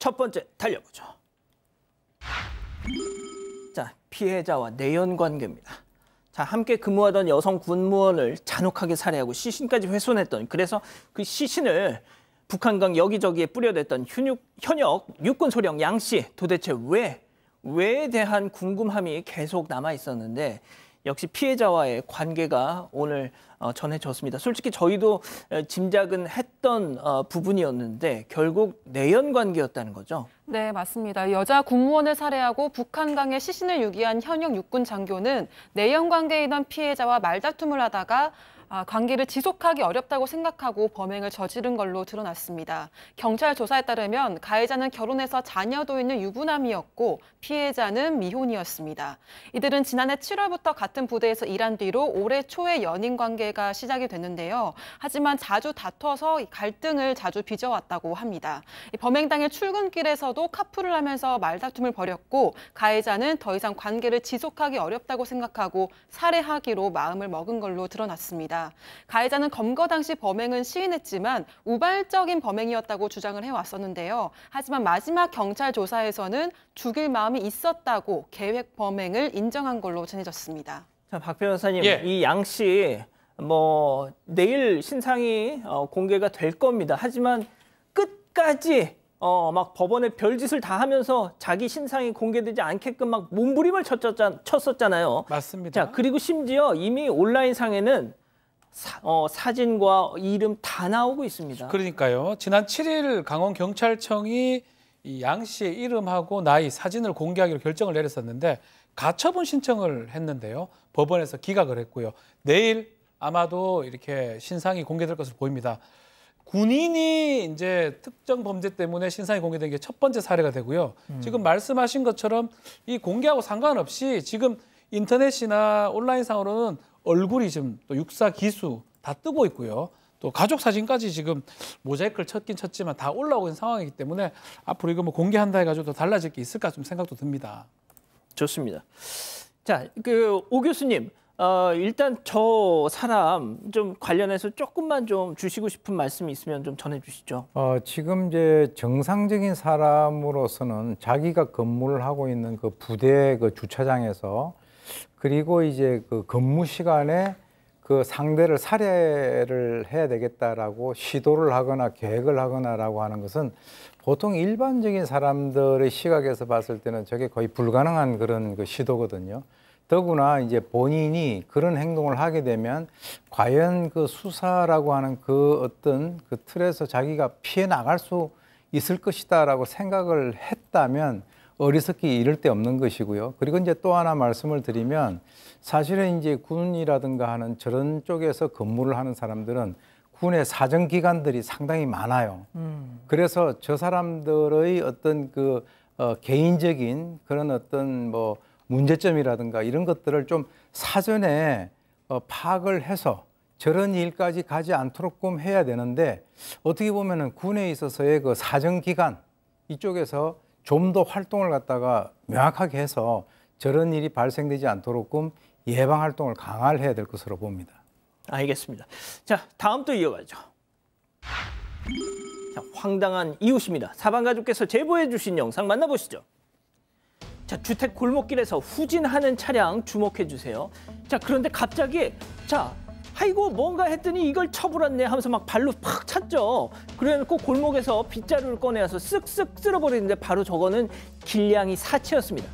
첫 번째 달려보죠. 자, 피해자와 내연 관계입니다. 자, 함께 근무하던 여성 군무원을 잔혹하게 살해하고 시신까지 훼손했던, 그래서 그 시신을 북한강 여기저기에 뿌려댔던 현역 육군 소령 양 씨, 도대체 왜에 대한 궁금함이 계속 남아 있었는데 역시 피해자와의 관계가 오늘 전해졌습니다. 솔직히 저희도 짐작은 했던 부분이었는데 결국 내연 관계였다는 거죠. 네, 맞습니다. 여자 군무원을 살해하고 북한강에 시신을 유기한 현역 육군 장교는 내연 관계에 있던 피해자와 말다툼을 하다가 관계를 지속하기 어렵다고 생각하고 범행을 저지른 걸로 드러났습니다. 경찰 조사에 따르면 가해자는 결혼해서 자녀도 있는 유부남이었고 피해자는 미혼이었습니다. 이들은 지난해 7월부터 같은 부대에서 일한 뒤로 올해 초에 연인 관계가 시작이 됐는데요. 하지만 자주 다퉈서 갈등을 자주 빚어왔다고 합니다. 범행 당일 출근길에서도 카풀을 하면서 말다툼을 벌였고 가해자는 더 이상 관계를 지속하기 어렵다고 생각하고 살해하기로 마음을 먹은 걸로 드러났습니다. 가해자는 검거 당시 범행은 시인했지만 우발적인 범행이었다고 주장을 해왔었는데요. 하지만 마지막 경찰 조사에서는 죽일 마음이 있었다고 계획 범행을 인정한 걸로 전해졌습니다. 자, 박 변호사님, 이 양 씨 내일 신상이 공개가 될 겁니다. 하지만 끝까지 막 법원에 별짓을 다 하면서 자기 신상이 공개되지 않게끔 막 몸부림을 쳤었잖아요. 맞습니다. 자, 그리고 심지어 이미 온라인상에는 사진과 이름 다 나오고 있습니다. 그러니까요. 지난 7일 강원경찰청이 이 양 씨의 이름하고 나이, 사진을 공개하기로 결정을 내렸었는데 가처분 신청을 했는데요. 법원에서 기각을 했고요. 내일 아마도 이렇게 신상이 공개될 것으로 보입니다. 군인이 이제 특정 범죄 때문에 신상이 공개된 게 첫 번째 사례가 되고요. 지금 말씀하신 것처럼 이 공개하고 상관없이 지금 인터넷이나 온라인상으로는 얼굴이 지금 또 육사 기수 다 뜨고 있고요. 또 가족 사진까지 지금 모자이크를 쳤긴 쳤지만 다 올라오고 있는 상황이기 때문에 앞으로 이거 뭐 공개한다 해가지고 또 달라질 게 있을까 좀 생각도 듭니다. 좋습니다. 자, 오 교수님, 일단 저 사람 좀 관련해서 조금만 좀 주시고 싶은 말씀이 있으면 좀 전해주시죠. 지금 이제 정상적인 사람으로서는 자기가 근무를 하고 있는 그 부대 그 주차장에서 그리고 이제 그 근무 시간에 그 상대를 살해를 해야 되겠다라고 시도를 하거나 계획을 하거나라고 하는 것은 보통 일반적인 사람들의 시각에서 봤을 때는 저게 거의 불가능한 그런 그 시도거든요. 더구나 이제 본인이 그런 행동을 하게 되면 과연 그 수사라고 하는 그 어떤 그 틀에서 자기가 피해 나갈 수 있을 것이다라고 생각을 했다면 어리석기 이를 데 없는 것이고요. 그리고 이제 또 하나 말씀을 드리면 사실은 이제 군이라든가 하는 저런 쪽에서 근무를 하는 사람들은 군의 사정 기관들이 상당히 많아요. 그래서 저 사람들의 어떤 그 개인적인 그런 어떤 뭐 문제점이라든가 이런 것들을 좀 사전에 파악을 해서 저런 일까지 가지 않도록끔 해야 되는데 어떻게 보면은 군에 있어서의 그 사정 기관 이쪽에서 좀 더 활동을 갖다가 명확하게 해서 저런 일이 발생되지 않도록끔 예방 활동을 강화를 해야 될 것으로 봅니다. 알겠습니다. 자, 다음 또 이어가죠. 자, 황당한 이웃입니다. 사방가족께서 제보해 주신 영상 만나보시죠. 자, 주택 골목길에서 후진하는 차량 주목해 주세요. 자, 그런데 갑자기 아이고 뭔가 했더니 이걸 쳐불었네 하면서 막 발로 팍 찼죠. 그래놓고 골목에서 빗자루를 꺼내서 쓱쓱 쓸어버리는데 바로 저거는 길냥이 사체였습니다.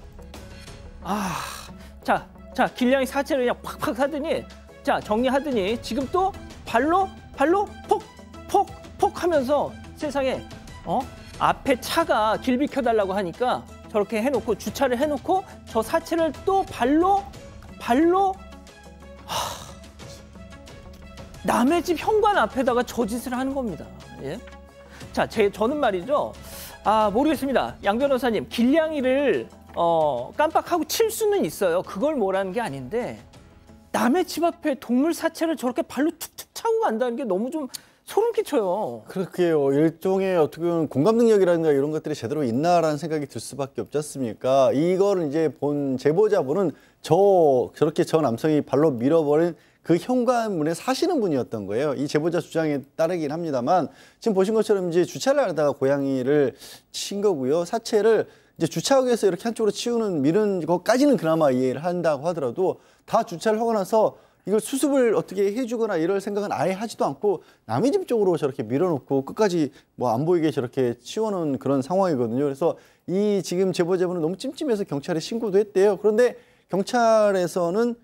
자, 길냥이 사체를 그냥 팍팍 사더니 자, 정리하더니 지금 또 발로 폭 하면서 세상에 앞에 차가 길 비켜달라고 하니까 저렇게 해놓고 주차를 해놓고 저 사체를 또 발로 남의 집 현관 앞에다가 저 짓을 하는 겁니다. 예? 자, 저는 말이죠. 모르겠습니다. 양 변호사님, 길냥이를 깜빡하고 칠 수는 있어요. 그걸 뭐라는 게 아닌데 남의 집 앞에 동물 사체를 저렇게 발로 툭툭 차고 간다는 게 너무 좀 소름 끼쳐요. 그렇게요. 일종의 어떻게 보면 공감 능력이라든가 이런 것들이 제대로 있나라는 생각이 들 수밖에 없지 않습니까? 이거를 이제 본 제보자분은 저렇게 저 남성이 발로 밀어버린 그 현관문에 사시는 분이었던 거예요. 이 제보자 주장에 따르긴 합니다만 지금 보신 것처럼 이제 주차를 하다가 고양이를 친 거고요. 사체를 이제 주차역에서 이렇게 한쪽으로 치우는 미는 것까지는 그나마 이해를 한다고 하더라도 다 주차를 하고 나서 이걸 수습을 어떻게 해주거나 이럴 생각은 아예 하지도 않고 남의 집 쪽으로 저렇게 밀어놓고 끝까지 뭐 안 보이게 저렇게 치워놓은 그런 상황이거든요. 그래서 이 지금 제보자분은 너무 찜찜해서 경찰에 신고도 했대요. 그런데 경찰에서는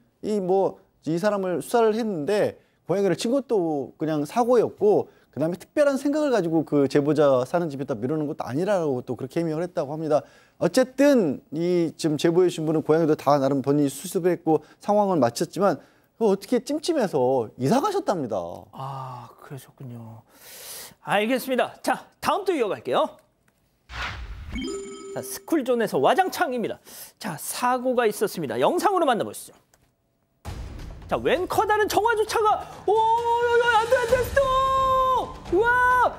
이 사람을 수사를 했는데 고양이를 친 것도 그냥 사고였고 그다음에 특별한 생각을 가지고 그 제보자 사는 집에다 밀어놓은 것도 아니라고 또 그렇게 해명을 했다고 합니다. 어쨌든 이 지금 제보해 주신 분은 고양이도 다 나름 본인이 수습을 했고 상황을 마쳤지만 어떻게 찜찜해서 이사 가셨답니다. 아, 그러셨군요. 알겠습니다. 자, 다음 또 이어갈게요. 자, 스쿨존에서 와장창입니다. 자, 사고가 있었습니다. 영상으로 만나보시죠. 자, 웬 커다란 정화조차가 안 돼, 스톱! 와,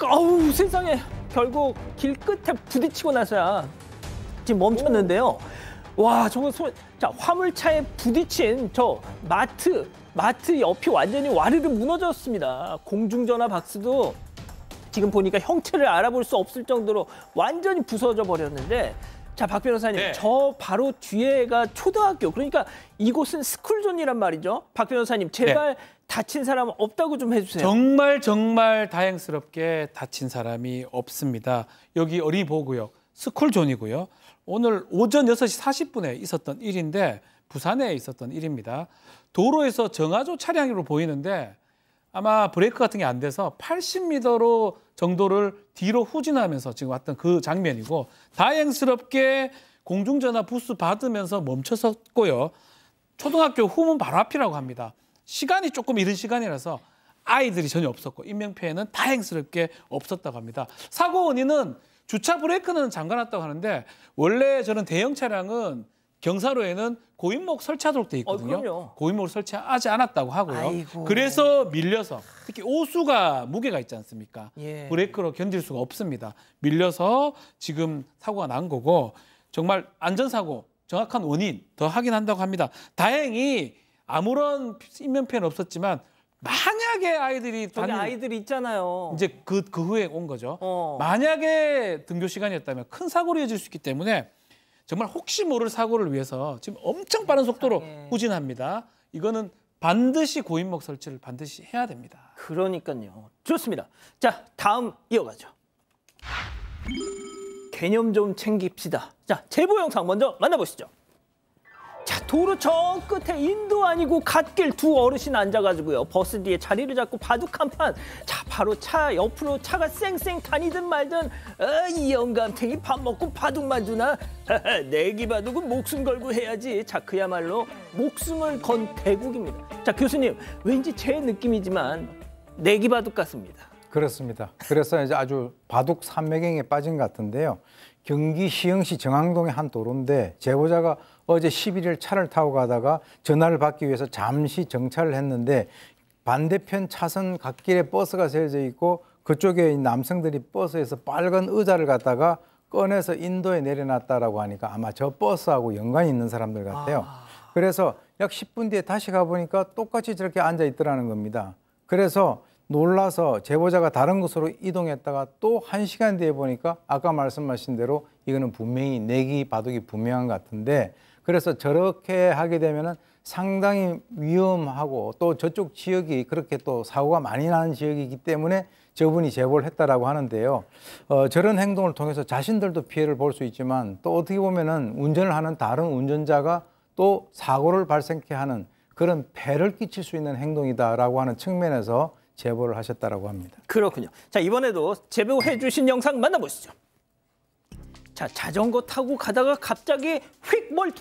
아우, 세상에. 결국 길 끝에 부딪히고 나서야 지금 멈췄는데요. 와, 저거 자, 화물차에 부딪힌 저 마트 옆이 완전히 와르르 무너졌습니다. 공중전화 박스도 지금 보니까 형체를 알아볼 수 없을 정도로 완전히 부서져 버렸는데, 자, 박 변호사님, 네. 저 바로 뒤에가 초등학교, 그러니까 이곳은 스쿨존이란 말이죠. 박 변호사님, 제발 다친 사람 없다고 좀 해주세요. 정말 다행스럽게 다친 사람이 없습니다. 여기 어린이 보호구역 스쿨존이고요. 오늘 오전 6시 40분에 있었던 일인데 부산에 있었던 일입니다. 도로에서 정화조 차량으로 보이는데 아마 브레이크 같은 게 안 돼서 80m 정도를 뒤로 후진하면서 지금 왔던 그 장면이고, 다행스럽게 공중전화 부스 받으면서 멈춰섰고요. 초등학교 후문 바로 앞이라고 합니다. 시간이 조금 이른 시간이라서 아이들이 전혀 없었고 인명피해는 다행스럽게 없었다고 합니다. 사고 원인은 주차 브레이크는 잠가놨다고 하는데 원래 저는 대형 차량은 경사로에는 고인목 설치하도록 돼 있거든요. 그럼요. 고인목을 설치하지 않았다고 하고요. 아이고. 그래서 밀려서, 특히 오수가 무게가 있지 않습니까? 예. 브레이크로 견딜 수가 없습니다. 밀려서 지금 사고가 난 거고, 정말 안전사고 정확한 원인 더 확인한다고 합니다. 다행히 아무런 인명피해는 없었지만 만약에 아이들이 저기 아이들 있잖아요. 이제 그 후에 온 거죠. 어. 만약에 등교 시간이었다면 큰 사고로 이어질 수 있기 때문에 정말 혹시 모를 사고를 위해서 지금 엄청 빠른 속도로 후진합니다. 이거는 반드시 고인목 설치를 반드시 해야 됩니다. 그러니까요. 좋습니다. 자, 다음 이어가죠. 개념 좀 챙깁시다. 자, 제보 영상 먼저 만나보시죠. 자, 도로 저 끝에 인도 아니고 갓길 두 어르신 앉아가지고요. 버스 뒤에 자리를 잡고 바둑 한 판. 자, 바로 차 옆으로 차가 쌩쌩 다니든 말든 이 영감탱이 밥 먹고 바둑만 주나? 내기 바둑은 목숨 걸고 해야지. 자, 그야말로 목숨을 건 대국입니다. 자, 교수님, 왠지 제 느낌이지만 내기 바둑 같습니다. 그렇습니다. 그래서 이제 아주 바둑 삼매경에 빠진 것 같은데요. 경기 시흥시 정왕동의 한 도로인데 제보자가 어제 11일 차를 타고 가다가 전화를 받기 위해서 잠시 정차를 했는데 반대편 차선 갓길에 버스가 세워져 있고 그쪽에 남성들이 버스에서 빨간 의자를 갖다가 꺼내서 인도에 내려놨다라고 하니까 아마 저 버스하고 연관이 있는 사람들 같아요. 그래서 약 10분 뒤에 다시 가보니까 똑같이 저렇게 앉아 있더라는 겁니다. 그래서 놀라서 제보자가 다른 곳으로 이동했다가 또 1시간 뒤에 보니까 아까 말씀하신 대로 이거는 분명히 내기 바둑이 분명한 것 같은데, 그래서 저렇게 하게 되면은 상당히 위험하고 또 저쪽 지역이 그렇게 또 사고가 많이 나는 지역이기 때문에 저분이 제보를 했다라고 하는데요. 저런 행동을 통해서 자신들도 피해를 볼 수 있지만 또 어떻게 보면은 운전을 하는 다른 운전자가 또 사고를 발생케 하는 그런 폐를 끼칠 수 있는 행동이다라고 하는 측면에서 제보를 하셨다라고 합니다. 그렇군요. 자, 이번에도 제보해 주신 영상 만나보시죠. 자, 자전거 타고 가다가 갑자기 휙 뭘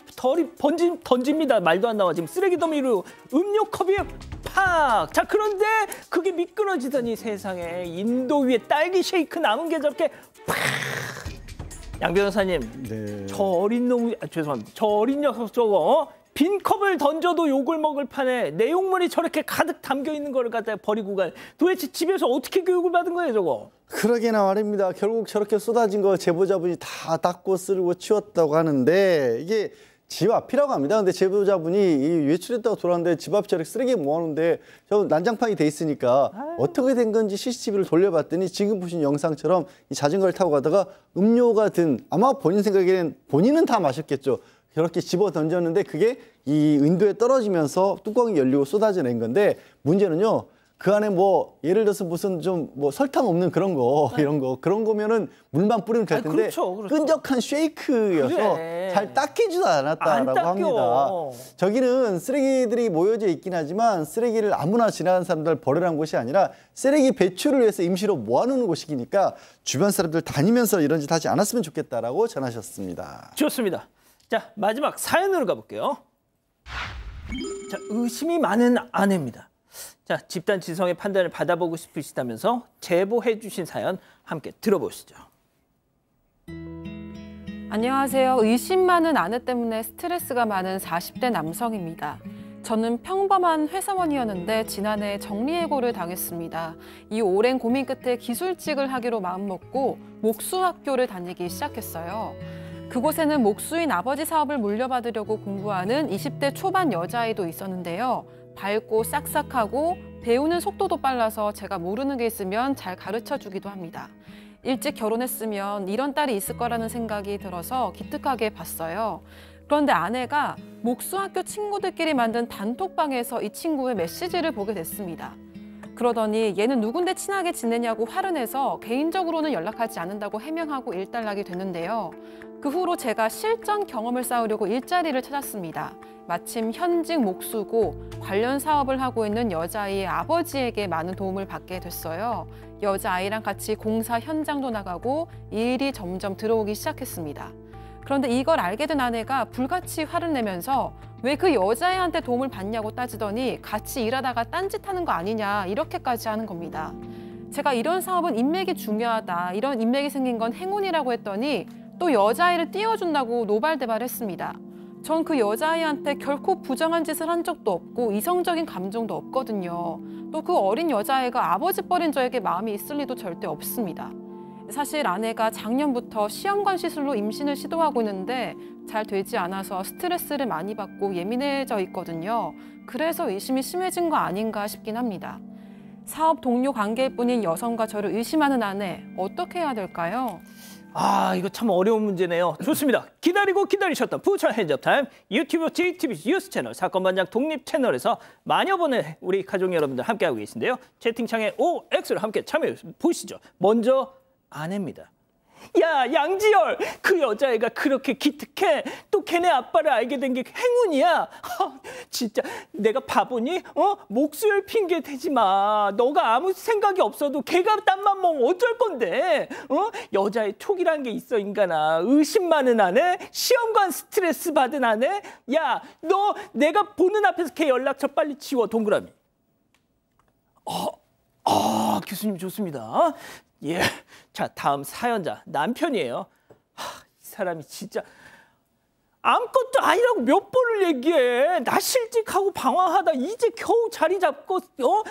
던집니다. 말도 안 나와. 지금 쓰레기 더미로 음료컵이 팍! 자, 그런데 그게 미끄러지더니 세상에 인도 위에 딸기 쉐이크 남은 게 저렇게 팍! 양 변호사님, 네. 저 어린 놈, 죄송합니다. 저 어린 녀석 저거 빈 컵을 던져도 욕을 먹을 판에 내용물이 저렇게 가득 담겨 있는 거를 갖다 버리고 가. 도대체 집에서 어떻게 교육을 받은 거예요, 저거? 그러게나 말입니다. 결국 저렇게 쏟아진 거 제보자분이 다 닦고 쓸고 치웠다고 하는데 이게 집 앞이라고 합니다. 근데 제보자분이 이 외출했다가 돌아왔는데 집 앞 저렇게 쓰레기 모아놓는데 저 난장판이 돼 있으니까 어떻게 된 건지 CCTV를 돌려봤더니 지금 보신 영상처럼 이 자전거를 타고 가다가 음료가 든 아마 본인 생각에는 본인은 다 마셨겠죠. 저렇게 집어 던졌는데 그게 이 인도에 떨어지면서 뚜껑이 열리고 쏟아져 낸 건데 문제는요. 그 안에 뭐 예를 들어서 무슨 좀 뭐 설탕 없는 그런 거 그런 거면은 물만 뿌리면 될 텐데 그렇죠. 끈적한 쉐이크여서 그래. 잘 닦이지도 않았다라고 안 닦여. 합니다. 저기는 쓰레기들이 모여져 있긴 하지만 쓰레기를 아무나 지나가는 사람들 버리라는 곳이 아니라 쓰레기 배출을 위해서 임시로 모아놓는 곳이니까 주변 사람들 다니면서 이런 짓 하지 않았으면 좋겠다라고 전하셨습니다. 좋습니다. 자, 마지막 사연으로 가볼게요. 자, 의심이 많은 아내입니다. 자, 집단 지성의 판단을 받아보고 싶으시다면서 제보해 주신 사연 함께 들어보시죠. 안녕하세요. 의심 많은 아내 때문에 스트레스가 많은 40대 남성입니다. 저는 평범한 회사원이었는데 지난해 정리해고를 당했습니다. 이 오랜 고민 끝에 기술직을 하기로 마음먹고 목수학교를 다니기 시작했어요. 그곳에는 목수인 아버지 사업을 물려받으려고 공부하는 20대 초반 여자아이도 있었는데요. 밝고 싹싹하고 배우는 속도도 빨라서 제가 모르는 게 있으면 잘 가르쳐주기도 합니다. 일찍 결혼했으면 이런 딸이 있을 거라는 생각이 들어서 기특하게 봤어요. 그런데 아내가 목수학교 친구들끼리 만든 단톡방에서 이 친구의 메시지를 보게 됐습니다. 그러더니 얘는 누군데 친하게 지내냐고 화를 내서 개인적으로는 연락하지 않는다고 해명하고 일단락이 됐는데요. 그 후로 제가 실전 경험을 쌓으려고 일자리를 찾았습니다. 마침 현직 목수고 관련 사업을 하고 있는 여자아이의 아버지에게 많은 도움을 받게 됐어요. 여자아이랑 같이 공사 현장도 나가고 일이 점점 들어오기 시작했습니다. 그런데 이걸 알게 된 아내가 불같이 화를 내면서 왜 그 여자애한테 도움을 받냐고 따지더니 같이 일하다가 딴짓하는 거 아니냐 이렇게까지 하는 겁니다. 제가 이런 사업은 인맥이 중요하다, 이런 인맥이 생긴 건 행운이라고 했더니 또 여자아이를 띄워준다고 노발대발했습니다. 전 그 여자아이한테 결코 부정한 짓을 한 적도 없고 이성적인 감정도 없거든요. 또 그 어린 여자아이가 아버지 버린 저에게 마음이 있을 리도 절대 없습니다. 사실 아내가 작년부터 시험관 시술로 임신을 시도하고 있는데 잘 되지 않아서 스트레스를 많이 받고 예민해져 있거든요. 그래서 의심이 심해진 거 아닌가 싶긴 합니다. 사업 동료 관계일 뿐인 여성과 저를 의심하는 아내, 어떻게 해야 될까요? 아, 이거 참 어려운 문제네요. 좋습니다. 기다리고 기다리셨던 부천 핸즈업타임 유튜브 JTBC 뉴스 채널 사건반장 독립 채널에서 마녀분의 우리 가족 여러분들 함께하고 계신데요. 채팅창에 OX를 함께 참여해 보시죠. 먼저 아내입니다. 야, 양지열, 그 여자애가 그렇게 기특해. 또 걔네 아빠를 알게 된 게 행운이야. 진짜 내가 바보니? 목수열 핑계 대지 마. 너가 아무 생각이 없어도 걔가 땀만 먹으면 어쩔 건데. 여자의 촉이란 게 있어, 인간아. 의심 많은 아내, 시험관 스트레스 받은 아내. 야, 너 내가 보는 앞에서 걔 연락처 빨리 지워, 동그라미. 교수님 좋습니다. 예, 자, 다음 사연자 남편이에요. 이 사람이 진짜 아무것도 아니라고 몇 번을 얘기해. 나 실직하고 방황하다 이제 겨우 자리 잡고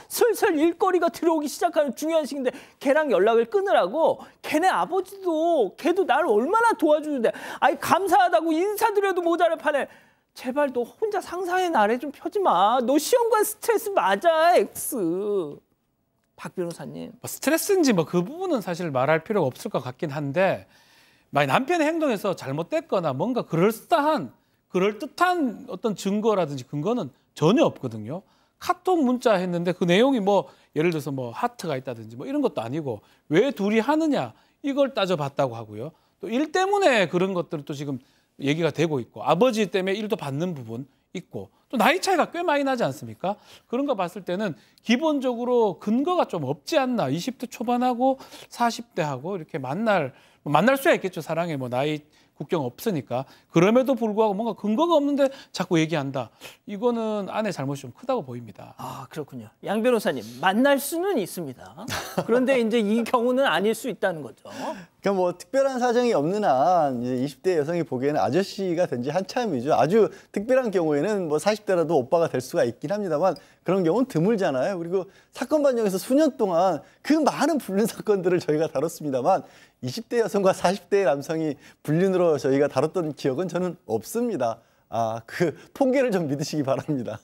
슬슬 일거리가 들어오기 시작하는 중요한 시기인데 걔랑 연락을 끊으라고. 걔네 아버지도 걔도 나를 얼마나 도와주는데 아이 감사하다고 인사드려도 모자랄 판에 제발 너 혼자 상상의 나래 좀 펴지 마. 너 시험관 스트레스 맞아, X. 박 변호사님. 스트레스인지 뭐 그 부분은 사실 말할 필요가 없을 것 같긴 한데 만약 남편의 행동에서 잘못됐거나 뭔가 그럴듯한 어떤 증거라든지 근거는 전혀 없거든요. 카톡 문자 했는데 그 내용이 뭐 예를 들어서 뭐 하트가 있다든지 뭐 이런 것도 아니고 왜 둘이 하느냐 이걸 따져봤다고 하고요. 또 일 때문에 그런 것들은 또 지금 얘기가 되고 있고 아버지 때문에 일도 받는 부분 있고 또 나이 차이가 꽤 많이 나지 않습니까? 그런 거 봤을 때는 기본적으로 근거가 좀 없지 않나. 20대 초반하고 40대하고 이렇게 만날 수야 있겠죠. 사랑에 뭐 나이 국경 없으니까. 그럼에도 불구하고 뭔가 근거가 없는데 자꾸 얘기한다. 이거는 아내 잘못이 좀 크다고 보입니다. 아, 그렇군요. 양 변호사님, 만날 수는 있습니다. 그런데 이제 이 경우는 아닐 수 있다는 거죠. 그러니까 뭐 특별한 사정이 없는 한 이제 20대 여성이 보기에는 아저씨가 된 지 한참이죠. 아주 특별한 경우에는 뭐 40대라도 오빠가 될 수가 있긴 합니다만 그런 경우는 드물잖아요. 그리고 사건 반영에서 수년 동안 그 많은 불륜 사건들을 저희가 다뤘습니다만 20대 여성과 40대 남성이 불륜으로 저희가 다뤘던 기억은 저는 없습니다. 그 통계를 좀 믿으시기 바랍니다.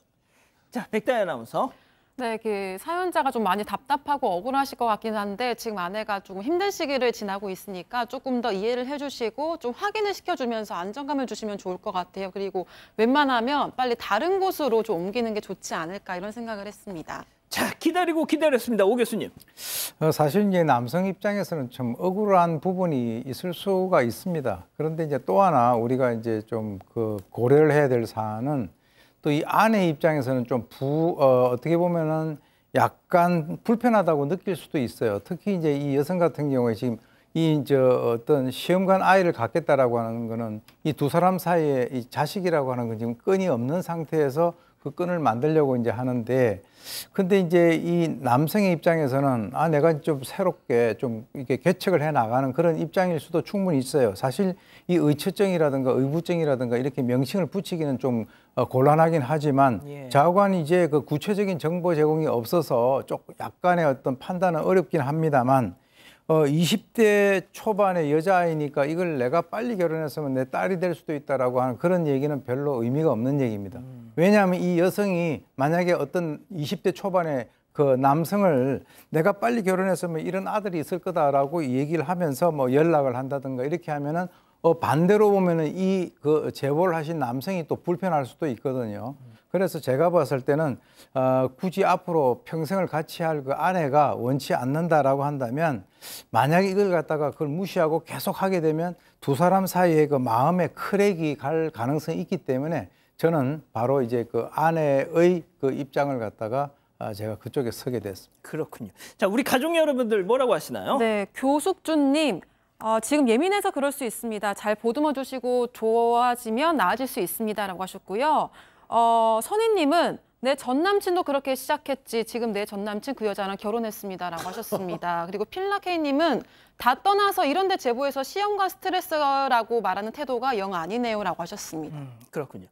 자, 백다희 아나운서. 네, 그 사연자가 좀 많이 답답하고 억울하실 것 같긴 한데 지금 아내가 좀 힘든 시기를 지나고 있으니까 조금 더 이해를 해주시고 좀 확인을 시켜주면서 안정감을 주시면 좋을 것 같아요. 그리고 웬만하면 빨리 다른 곳으로 좀 옮기는 게 좋지 않을까 이런 생각을 했습니다. 자, 기다리고 기다렸습니다. 오 교수님. 사실 이제 남성 입장에서는 좀 억울한 부분이 있을 수가 있습니다. 그런데 이제 또 하나 우리가 이제 좀 그 고려를 해야 될 사안은 또 이 아내 입장에서는 좀 어떻게 보면은 약간 불편하다고 느낄 수도 있어요. 특히 이제 이 여성 같은 경우에 지금 어떤 시험관 아이를 갖겠다라고 하는 거는 이 두 사람 사이에 이 자식이라고 하는 건 지금 끈이 없는 상태에서 그 끈을 만들려고 이제 하는데, 근데 이제 이 남성의 입장에서는 내가 좀 새롭게 좀 이렇게 개척을 해 나가는 그런 입장일 수도 충분히 있어요. 사실 이 의처증이라든가 의부증이라든가 이렇게 명칭을 붙이기는 좀 곤란하긴 하지만 좌우간 이제 그 구체적인 정보 제공이 없어서 조금 약간의 어떤 판단은 어렵긴 합니다만 20대 초반의 여자아이니까 이걸 내가 빨리 결혼했으면 내 딸이 될 수도 있다라고 하는 그런 얘기는 별로 의미가 없는 얘기입니다. 왜냐하면 이 여성이 만약에 어떤 20대 초반에 그 남성을 내가 빨리 결혼했으면 이런 아들이 있을 거다라고 얘기를 하면서 뭐 연락을 한다든가 이렇게 하면은 반대로 보면은 이 그 제보를 하신 남성이 또 불편할 수도 있거든요. 그래서 제가 봤을 때는 굳이 앞으로 평생을 같이 할 그 아내가 원치 않는다라고 한다면 만약에 이걸 갖다가 그걸 무시하고 계속 하게 되면 두 사람 사이에 그 마음의 크랙이 갈 가능성이 있기 때문에 저는 바로 이제 그 아내의 그 입장을 갖다가 제가 그쪽에 서게 됐습니다. 그렇군요. 자, 우리 가족 여러분들 뭐라고 하시나요? 네, 교숙준님. 지금 예민해서 그럴 수 있습니다. 잘 보듬어 주시고 좋아지면 나아질 수 있습니다라고 하셨고요. 선희님은 내 전 남친도 그렇게 시작했지. 지금 내 전 남친 그 여자랑 결혼했습니다라고 하셨습니다. 그리고 필라케이님은 다 떠나서 이런 데 제보해서 시험과 스트레스라고 말하는 태도가 영 아니네요라고 하셨습니다. 그렇군요.